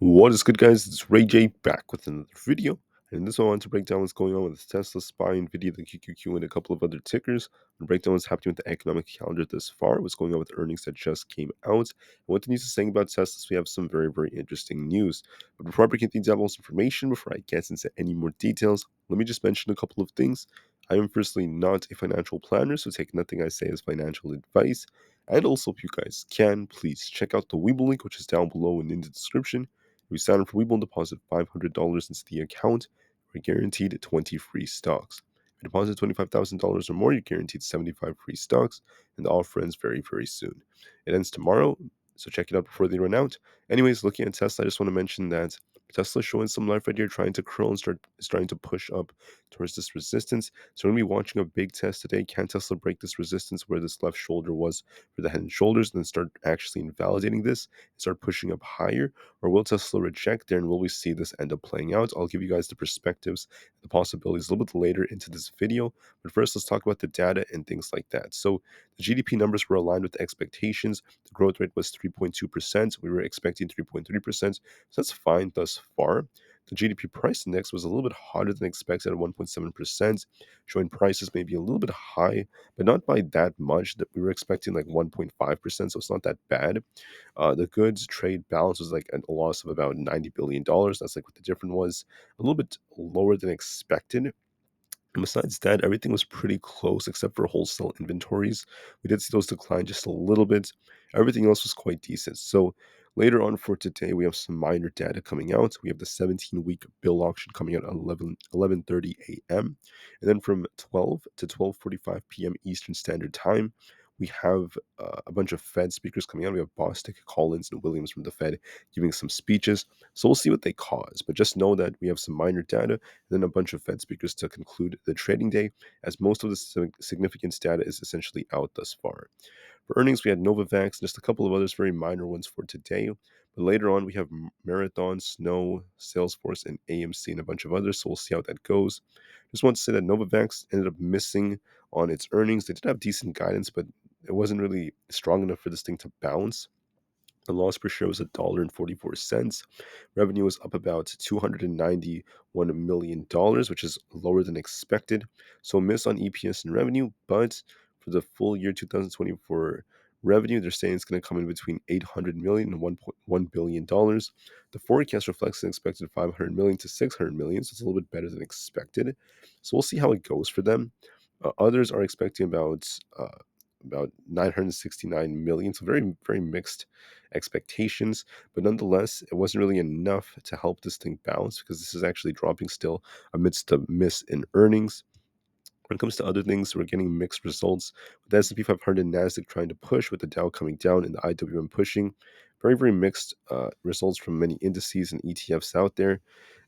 What is good, guys? It's Ray J back with another video. And in this one, I want to break down what's going on with Tesla, SPY, Nvidia, the QQQ, and a couple of other tickers. And break down what's happening with the economic calendar thus far, what's going on with earnings that just came out, and what the news is saying about Tesla. So we have some very, very interesting news. But before I break into the most information, before I get into any more details, let me just mention a couple of things. I am firstly not a financial planner, so take nothing I say as financial advice. And also, if you guys can, please check out the Wibble link, which is down below and in the description. If you sign up for Webull and deposit $500 into the account, you're guaranteed 20 free stocks. If you deposit $25,000 or more, you're guaranteed 75 free stocks, and the offer ends very, very soon. It ends tomorrow, so check it out before they run out. Anyways, looking at Tesla, I just want to mention that Tesla's showing some life right here, trying to curl and starting to push up towards this resistance. So we're going to be watching a big test today. Can Tesla break this resistance where this left shoulder was for the head and shoulders, and then start actually invalidating this and start pushing up higher? Or will Tesla reject there, and will we see this end up playing out? I'll give you guys the perspectives, the possibilities a little bit later into this video. But first, let's talk about the data and things like that. So the GDP numbers were aligned with expectations. The growth rate was 3.2%. We were expecting 3.3%. So that's fine thus far. The GDP price index was a little bit hotter than expected at 1.7%, showing prices maybe a little bit high, but not by that much. That we were expecting like 1.5%, so it's not that bad. The goods trade balance was like a loss of about $90 billion. That's like what the difference was, a little bit lower than expected. And besides that, everything was pretty close except for wholesale inventories. We did see those decline just a little bit. Everything else was quite decent. So later on for today, we have some minor data coming out. We have the 17-week bill auction coming out at 11:30 a.m. And then from 12 to 12:45 p.m. Eastern Standard Time, we have a bunch of Fed speakers coming out. We have Bostic, Collins, and Williams from the Fed giving some speeches. So we'll see what they cause. But just know that we have some minor data and then a bunch of Fed speakers to conclude the trading day, as most of the significance data is essentially out thus far. For earnings, we had Novavax and just a couple of others, very minor ones for today. But later on, we have Marathon, Snow, Salesforce, and AMC, and a bunch of others. So we'll see how that goes. Just want to say that Novavax ended up missing on its earnings. They did have decent guidance, but it wasn't really strong enough for this thing to bounce. The loss per share was $1.44. Revenue was up about $291 million, which is lower than expected. So miss on EPS and revenue, but for the full year 2024 revenue, they're saying it's going to come in between $800 million and $1.1 billion. The forecast reflects an expected $500 million to $600 million, so it's a little bit better than expected. So we'll see how it goes for them. Others are expecting about 969 million, so very, very mixed expectations. But nonetheless, it wasn't really enough to help this thing bounce because this is actually dropping still amidst the miss in earnings. When it comes to other things, we're getting mixed results with the S&P 500 and Nasdaq trying to push, with the Dow coming down and the IWM pushing. Very, very mixed results from many indices and ETFs out there.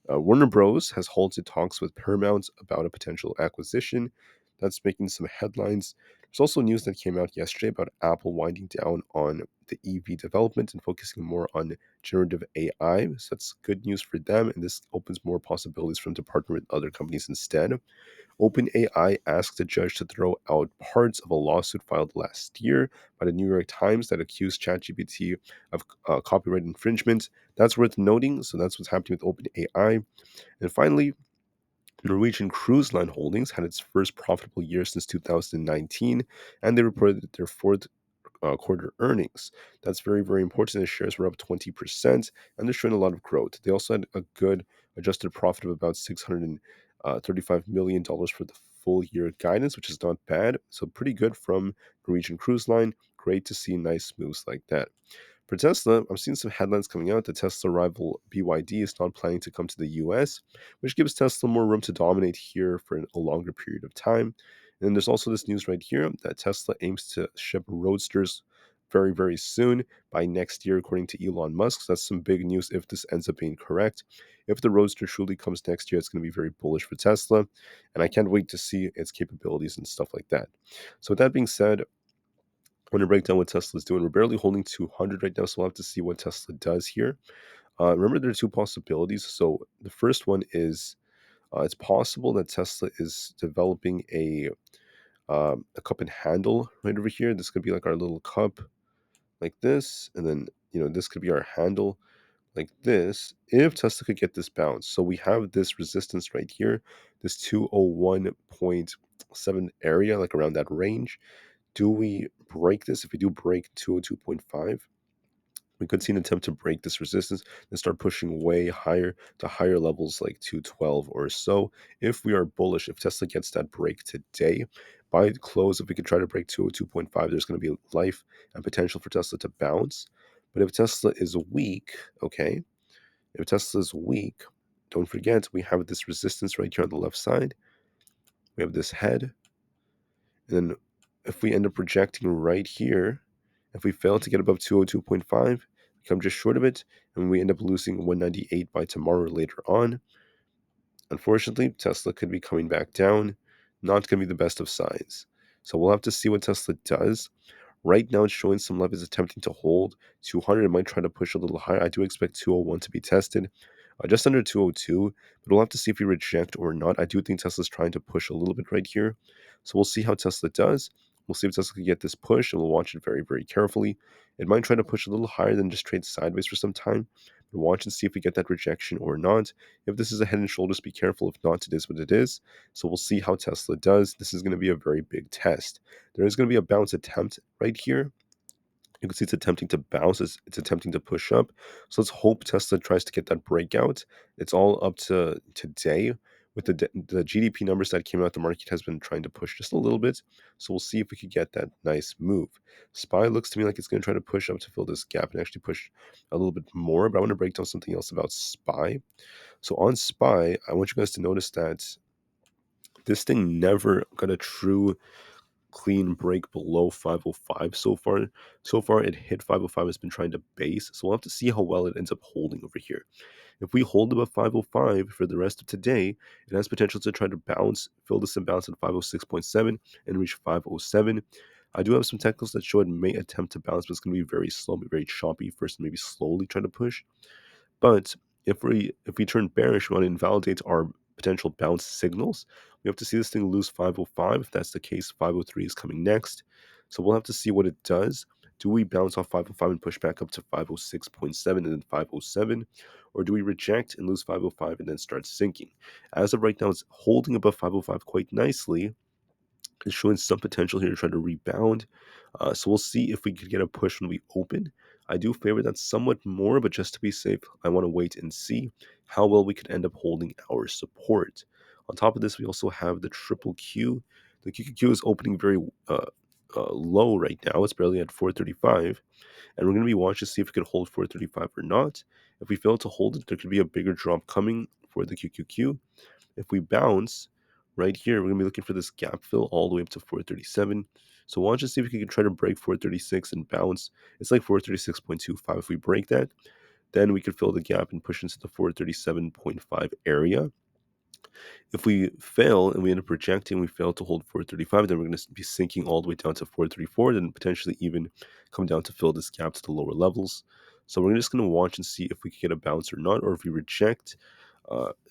Warner Bros. Has halted talks with Paramount about a potential acquisition. That's making some headlines. There's also news that came out yesterday about Apple winding down on the EV development and focusing more on generative AI. So that's good news for them, and this opens more possibilities for them to partner with other companies instead. OpenAI asked a judge to throw out parts of a lawsuit filed last year by the New York Times that accused ChatGPT of copyright infringement. That's worth noting. So that's what's happening with OpenAI. And finally, Norwegian Cruise Line Holdings had its first profitable year since 2019, and they reported their fourth quarter earnings. That's very, very important. The shares were up 20%, and they're showing a lot of growth. They also had a good adjusted profit of about $635 million for the full year guidance, which is not bad. So pretty good from Norwegian Cruise Line. Great to see nice moves like that. For Tesla, I'm seeing some headlines coming out that Tesla rival BYD is not planning to come to the US, which gives Tesla more room to dominate here for a longer period of time. And then there's also this news right here that Tesla aims to ship roadsters very, very soon by next year, according to Elon Musk. So that's some big news if this ends up being correct. If the roadster truly comes next year, it's going to be very bullish for Tesla. And I can't wait to see its capabilities and stuff like that. So with that being said, I want to break down what Tesla's doing. We're barely holding 200 right now, so we'll have to see what Tesla does here. Remember, there are two possibilities. So the first one is it's possible that Tesla is developing a cup and handle right over here. This could be like our little cup, like this, and then this could be our handle like this if Tesla could get this bounce. So we have this resistance right here, this 201.7 area, like around that range. Do we break this? If we do break 202.5, we could see an attempt to break this resistance and start pushing way higher to higher levels like 212 or so. If we are bullish, if Tesla gets that break today, by the close, if we could try to break 202.5, there's going to be life and potential for Tesla to bounce. But if Tesla is weak, okay, if Tesla is weak, don't forget we have this resistance right here on the left side. We have this head. And then if we end up projecting right here, if we fail to get above 202.5, come just short of it, and we end up losing 198 by tomorrow or later on, unfortunately, Tesla could be coming back down. Not going to be the best of signs. So we'll have to see what Tesla does. Right now, it's showing some love is attempting to hold 200. It might try to push a little higher. I do expect 201 to be tested, just under 202. But we'll have to see if we reject or not. I do think Tesla's trying to push a little bit right here. So we'll see how Tesla does. We'll see if Tesla can get this push, and we'll watch it very, very carefully. It might try to push a little higher than just trade sideways for some time. But watch and see if we get that rejection or not. If this is a head and shoulders, be careful. If not, it is what it is. So we'll see how Tesla does. This is going to be a very big test. There is going to be a bounce attempt right here. You can see it's attempting to bounce, it's attempting to push up. So let's hope Tesla tries to get that breakout. It's all up to today. With the GDP numbers that came out, the market has been trying to push just a little bit. So we'll see if we could get that nice move. SPY looks to me like it's going to try to push up to fill this gap and actually push a little bit more. But I want to break down something else about SPY. So on SPY, I want you guys to notice that this thing never got a true clean break below 505 so far. So far, it hit 505, has been trying to base. So we'll have to see how well it ends up holding over here. If we hold above 505 for the rest of today, it has potential to try to bounce, fill this imbalance at 506.7 and reach 507. I do have some technicals that show it may attempt to bounce, but it's going to be very slow, very choppy first, and maybe slowly try to push. But if we turn bearish, we want to invalidate our potential bounce signals. We have to see this thing lose 505. If that's the case, 503 is coming next. So we'll have to see what it does. Do we bounce off 505 and push back up to 506.7 and then 507? Or do we reject and lose 505 and then start sinking? As of right now, it's holding above 505 quite nicely. It's showing some potential here to try to rebound. So we'll see if we could get a push when we open. I do favor that somewhat more, but just to be safe, I want to wait and see how well we could end up holding our support. On top of this, we also have the triple Q. The QQQ is opening very low right now. It's barely at 435. And we're going to be watching to see if we can hold 435 or not. If we fail to hold it, there could be a bigger drop coming for the QQQ. If we bounce right here, we're going to be looking for this gap fill all the way up to 437. So watch to see if we can try to break 436 and bounce. It's like 436.25. If we break that, then we could fill the gap and push into the 437.5 area. If we fail and we end up rejecting, we fail to hold 435, then we're going to be sinking all the way down to 434, then potentially even come down to fill this gap to the lower levels. So we're just going to watch and see if we can get a bounce or not, or if we reject.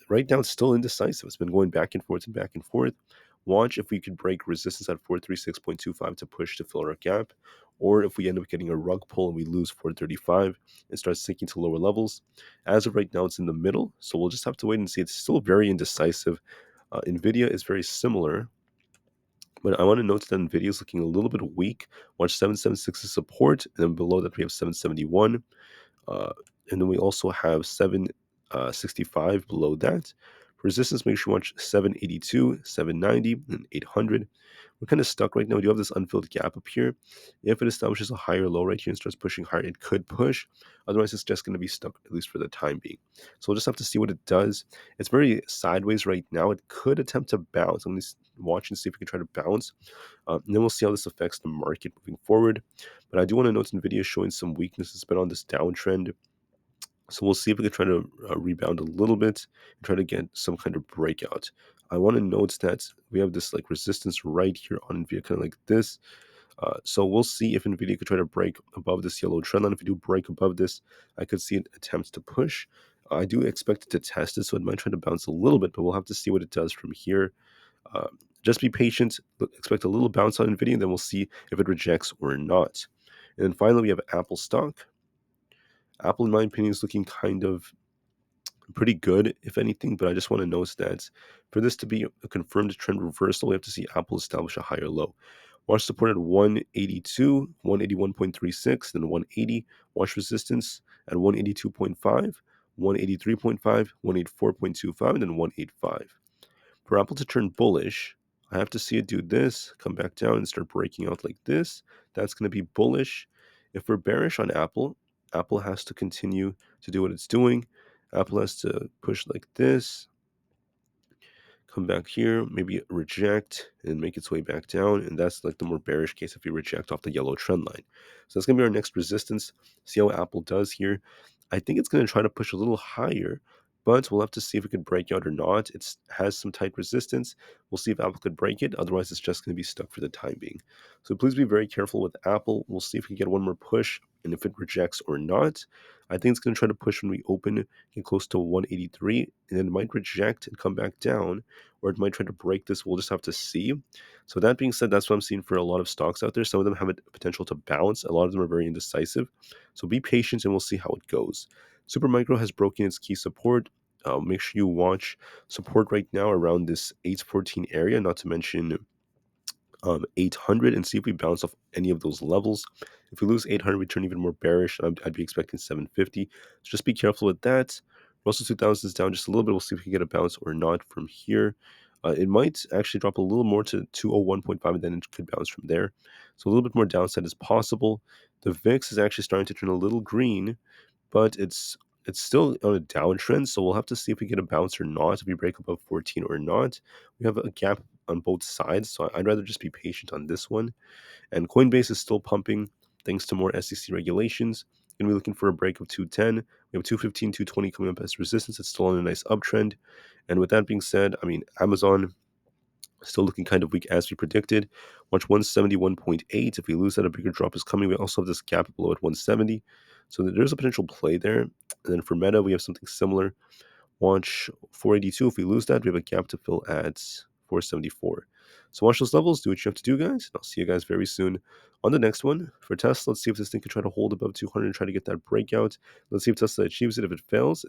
Right now, it's still indecisive. It's been going back and forth and back and forth. Watch if we could break resistance at 436.25 to push to fill our gap, or if we end up getting a rug pull and we lose 435 and start sinking to lower levels. As of right now, it's in the middle, so we'll just have to wait and see. It's still very indecisive. Nvidia is very similar, but I want to note that Nvidia is looking a little bit weak. Watch 776 is support, and then below that we have 771. And then we also have 765 below that. For resistance, make sure you watch 782, 790, and 800. We're kind of stuck right now. We do have this unfilled gap up here. If it establishes a higher low right here and starts pushing higher, it could push. Otherwise, it's just going to be stuck, at least for the time being. So we'll just have to see what it does. It's very sideways right now. It could attempt to bounce. I'm going to watch and see if we can try to bounce. And then we'll see how this affects the market moving forward. But I do want to note NVIDIA is showing some weakness. It's been on this downtrend. So we'll see if we can try to rebound a little bit and try to get some kind of breakout. I want to note that we have this like resistance right here on NVIDIA, kind of like this. So we'll see if NVIDIA could try to break above this yellow trend line. If we do break above this, I could see it attempt to push. I do expect it to test it, so it might try to bounce a little bit, but we'll have to see what it does from here. Uh, just be patient, expect a little bounce on NVIDIA, and then we'll see if it rejects or not. And then finally, we have Apple stock. Apple, in my opinion, is looking kind of pretty good, if anything, but I just want to note that for this to be a confirmed trend reversal, we have to see Apple establish a higher low. Watch support at 182, 181.36, then 180. Watch resistance at 182.5, 183.5, 184.25, and then 185. For Apple to turn bullish, I have to see it do this, come back down and start breaking out like this. That's going to be bullish. If we're bearish on Apple, Apple has to continue to do what it's doing. Apple has to push like this, come back here, maybe reject and make its way back down. And that's like the more bearish case if you reject off the yellow trend line. So that's going to be our next resistance. See how Apple does here. I think it's going to try to push a little higher, but we'll have to see if it could break out or not. It has some tight resistance. We'll see if Apple could break it. Otherwise, it's just going to be stuck for the time being. So please be very careful with Apple. We'll see if we can get one more push and if it rejects or not. I think it's going to try to push when we open, get close to 183, and then it might reject and come back down, or it might try to break this. We'll just have to see. So that being said, that's what I'm seeing for a lot of stocks out there. Some of them have a potential to bounce. A lot of them are very indecisive. So be patient and we'll see how it goes. Supermicro has broken its key support. Make sure you watch support right now around this 814 area, not to mention 800, and see if we bounce off any of those levels. If we lose 800, we turn even more bearish. I'd be expecting 750. So just be careful with that. Russell 2000 is down just a little bit. We'll see if we can get a bounce or not from here. It might actually drop a little more to 201.5, and then it could bounce from there. So a little bit more downside is possible. The VIX is actually starting to turn a little green, but it's still on a downtrend, so we'll have to see if we get a bounce or not, if we break above 14 or not. We have a gap on both sides, so I'd rather just be patient on this one. And Coinbase is still pumping thanks to more SEC regulations. Going to be looking for a break of 210. We have 215, 220 coming up as resistance. It's still on a nice uptrend. And with that being said, I mean, Amazon still looking kind of weak as we predicted. Watch 171.8. If we lose that, a bigger drop is coming. We also have this gap below at 170. So there's a potential play there. And then for Meta, we have something similar. Watch 482. If we lose that, we have a gap to fill at 474. So watch those levels. Do what you have to do, guys. I'll see you guys very soon on the next one. For Tesla, let's see if this thing can try to hold above 200 and try to get that breakout. Let's see if Tesla achieves it. If it fails,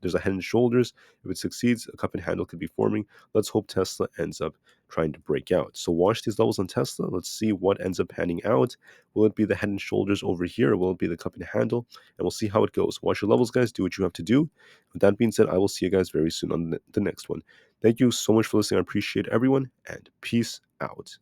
there's a head and shoulders. If it succeeds, a cup and handle could be forming. Let's hope Tesla ends up trying to break out. So watch these levels on Tesla. Let's see what ends up panning out. Will it be the head and shoulders over here, or will it be the cup and handle? And we'll see how it goes. Watch your levels, guys. Do what you have to do. With that being said, I will see you guys very soon on the next one. Thank you so much for listening. I appreciate everyone, and peace out.